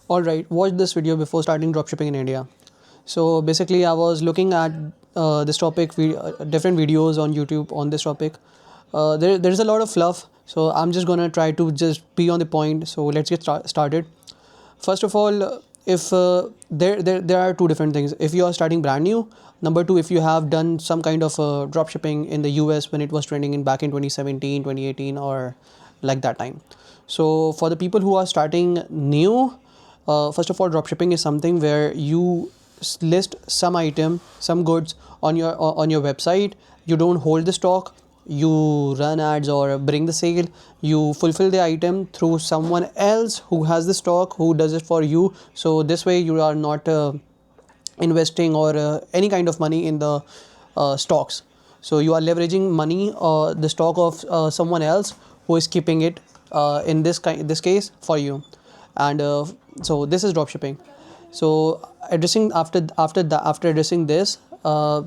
Alright, watch this video before starting dropshipping in India. So basically, I was looking at this topic, different videos on YouTube on this topic. There's a lot of fluff, so I'm just gonna try to just be on the point. So let's get started. First of all, if there are two different things. If you are starting brand new, number two, if you have done some kind of drop shipping in the US when it was trending in back in 2017, 2018, or like that time. So for the people who are starting new, first of all, drop shipping is something where you list some item, some goods on your website. You don't hold the stock, you run ads or bring the sale, you fulfill the item through someone else who has the stock, who does it for you. So this way you are not investing or any kind of money in the stocks. So you are leveraging money, the stock of someone else who is keeping it in this case for you. And so this is dropshipping. So addressing after addressing this,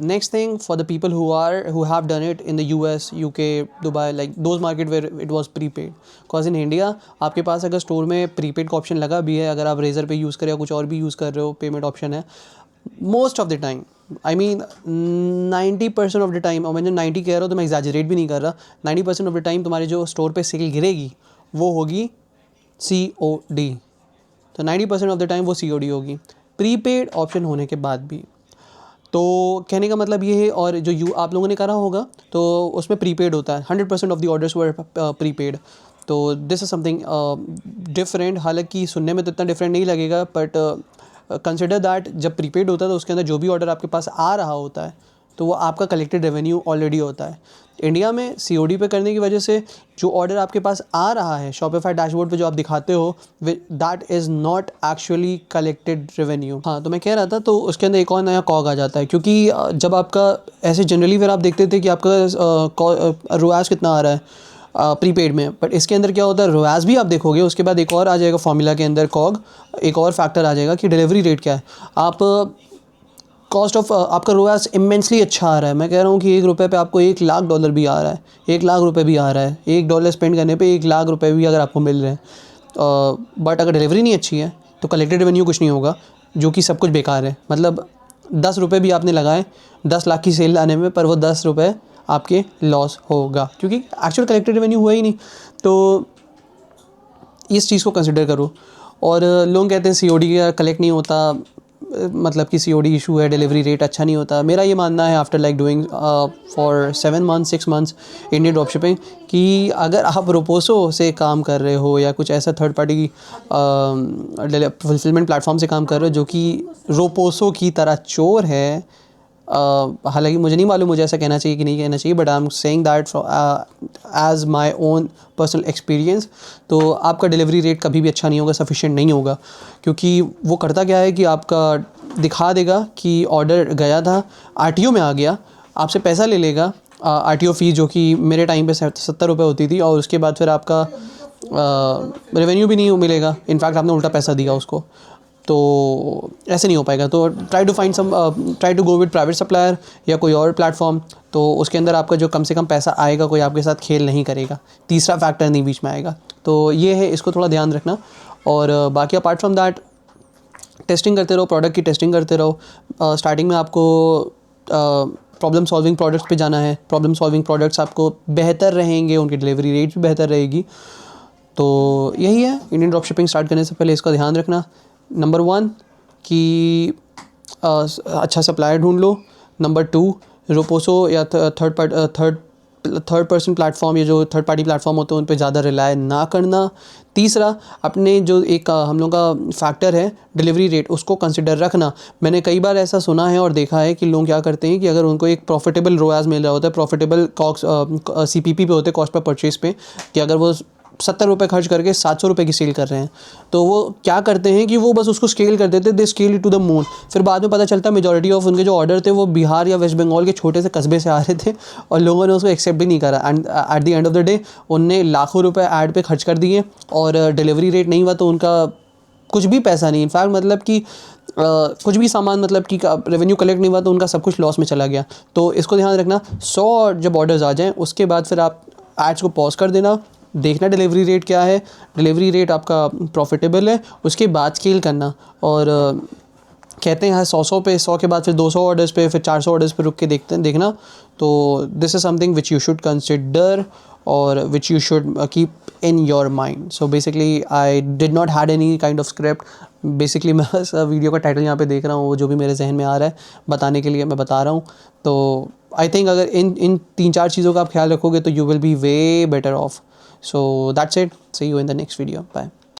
next thing, for the people who have done it in the US, UK, Dubai, like those market where it was prepaid. Cause in India आपके पास अगर store में prepaid का option लगा भी है, अगर आप razor पे यूज़ कर रहे हो, कुछ और भी यूज़ कर रहे हो, पेमेंट ऑप्शन है, most of the time, I mean 90% of the time, और मैं 90 कह रहा हूँ तो मैं एग्जैजरेट भी नहीं कर रहा, 90% ऑफ द टाइम तुम्हारे जो स्टोर पे सेल गिरेगी वो होगी COD. तो 90% ऑफ द टाइम वो COD होगी, प्रीपेड ऑप्शन होने के बाद भी. तो कहने का मतलब ये है, और जो आप लोगों ने करा होगा तो उसमें प्रीपेड होता है, 100% of the orders were prepaid. तो दिस इज़ समथिंग डिफरेंट. हालांकि सुनने में तो इतना डिफरेंट नहीं लगेगा, बट कंसिडर दैट जब प्रीपेड होता है तो उसके अंदर जो भी ऑर्डर आपके पास आ रहा होता है तो वो आपका कलेक्टेड रेवेन्यू ऑलरेडी होता है. इंडिया में COD पे करने की वजह से जो ऑर्डर आपके पास आ रहा है शॉपिफाई डैशबोर्ड पे जो आप दिखाते हो, that is not actually collected revenue. हाँ, तो मैं कह रहा था, तो उसके अंदर एक और नया कॉग आ जाता है, क्योंकि जब आपका ऐसे जनरली फिर आप देखते थे कि आपका रोयाज कितना आ रहा है प्रीपेड में, बट इसके अंदर क्या होता है, रोयाज भी आप देखोगे, उसके बाद एक और आ जाएगा फॉर्मूला के अंदर कॉग, एक और फैक्टर आ जाएगा कि डिलीवरी रेट क्या है. आप कॉस्ट ऑफ आपका रोयास इमेंसली अच्छा आ रहा है. मैं कह रहा हूँ कि $1 पे आपको $1,00,000 भी आ रहा है, $1,00,000 भी आ रहा है. $1 स्पेंड करने पे $1,00,000 भी अगर आपको मिल रहे हैं, बट अगर डिलीवरी नहीं अच्छी है तो कलेक्टेड रेवेन्यू कुछ नहीं होगा, जो कि सब कुछ बेकार है. मतलब $10 भी आपने लगाए 10 लाख की सेल लाने में, पर वो $10 आपके लॉस होगा, क्योंकि एक्चुअल कलेक्टेड रेवेन्यू हुआ ही नहीं. तो इस चीज़ को कंसिडर करो. और लोग कहते हैं COD का कलेक्ट नहीं होता, मतलब कि COD इशू है, डिलीवरी रेट अच्छा नहीं होता. मेरा ये मानना है, after like doing for 7 months 6 months Indian drop shipping, कि अगर आप रोपोसो से काम कर रहे हो या कुछ ऐसा थर्ड पार्टी फुलफिलमेंट प्लेटफॉर्म से काम कर रहे हो जो कि रोपोसो की तरह चोर है, हालांकि मुझे नहीं मालूम मुझे ऐसा कहना चाहिए कि नहीं कहना चाहिए, but I am saying that as my own personal experience. तो आपका डिलीवरी रेट कभी भी अच्छा नहीं होगा, सफिशिएंट नहीं होगा, क्योंकि वो करता क्या है कि आपका दिखा देगा कि ऑर्डर गया था, RTO में आ गया, आपसे पैसा ले लेगा, RTO फ़ीस जो कि मेरे टाइम पे $70 होती थी, और उसके बाद फिर आपका रेवेन्यू भी नहीं मिलेगा. इनफैक्ट आपने उल्टा पैसा दिया उसको. तो ऐसे नहीं हो पाएगा. तो try to go with private supplier या कोई और प्लेटफॉर्म. तो उसके अंदर आपका जो कम से कम पैसा आएगा, कोई आपके साथ खेल नहीं करेगा, तीसरा फैक्टर नहीं बीच में आएगा. तो ये है, इसको थोड़ा ध्यान रखना. और बाकी अपार्ट फ्रॉम दैट, टेस्टिंग करते रहो, प्रोडक्ट की टेस्टिंग करते रहो. स्टार्टिंग में आपको प्रॉब्लम सॉल्विंग प्रोडक्ट्स पे जाना है. प्रॉब्लम सॉल्विंग प्रोडक्ट्स आपको बेहतर रहेंगे, उनकी डिलीवरी रेट भी बेहतर रहेगी. तो यही है, इंडियन ड्रॉप शिपिंग स्टार्ट करने से पहले इसका ध्यान रखना. नंबर 1 कि अच्छा सप्लायर ढूंढ लो. नंबर 2, रोपोसो या थर्ड पर्सन प्लेटफॉर्म, या जो थर्ड पार्टी प्लेटफॉर्म होते हैं उन पे ज़्यादा रिलाय ना करना. तीसरा, अपने जो एक हम लोग का फैक्टर है डिलीवरी रेट, उसको कंसिडर रखना. मैंने कई बार ऐसा सुना है और देखा है कि लोग क्या करते हैं कि अगर उनको एक प्रॉफिटेबल रोयाज मिल रहा होता है, प्रॉफिटेबल कॉस्ट CPP पे होते हैं, कॉस्ट पर परचेज पे, कि अगर वो $70 खर्च करके $700 की सेल कर रहे हैं, तो वो क्या करते हैं कि वो बस उसको स्केल कर देते, they scale it to the moon. फिर बाद में पता चलता है मेजॉरिटी ऑफ उनके जो ऑर्डर थे वो बिहार या वेस्ट बंगाल के छोटे से कस्बे से आ रहे थे, और लोगों ने उसको एक्सेप्ट भी नहीं करा. And at the end of the day उनने लाखों रुपए ऐड पे खर्च कर दिए, और डिलीवरी रेट नहीं हुआ तो उनका कुछ भी पैसा नहीं. इनफैक्ट मतलब कि कुछ भी सामान, मतलब कि रेवेन्यू कलेक्ट नहीं हुआ तो उनका सब कुछ लॉस में चला गया. तो इसको ध्यान रखना. 100 जब ऑर्डर्स आ जाएँ उसके बाद फिर आप एड्स को पॉज कर देना, देखना डिलीवरी रेट क्या है, डिलीवरी रेट आपका प्रॉफिटेबल है, उसके बाद स्केल करना। और कहते हैं हाँ 100 पे, 100 के बाद फिर 200 ऑर्डर्स पे, फिर 400 ऑर्डर्स पे रुक के देखना। तो this is something which you should consider और which you should keep in your mind. So basically I did not had any kind of script. Basically मैं बस वीडियो का टाइटल यहाँ पे देख रहा हूँ, वो जो भी मेरे जहन में आ रहा है बताने के लिए मैं बता रहा हूँ। तो आई थिंक अगर इन 3-4 चीज़ों का आप ख्याल रखोगे तो you will be way better off. So that's it, see you in the next video, bye.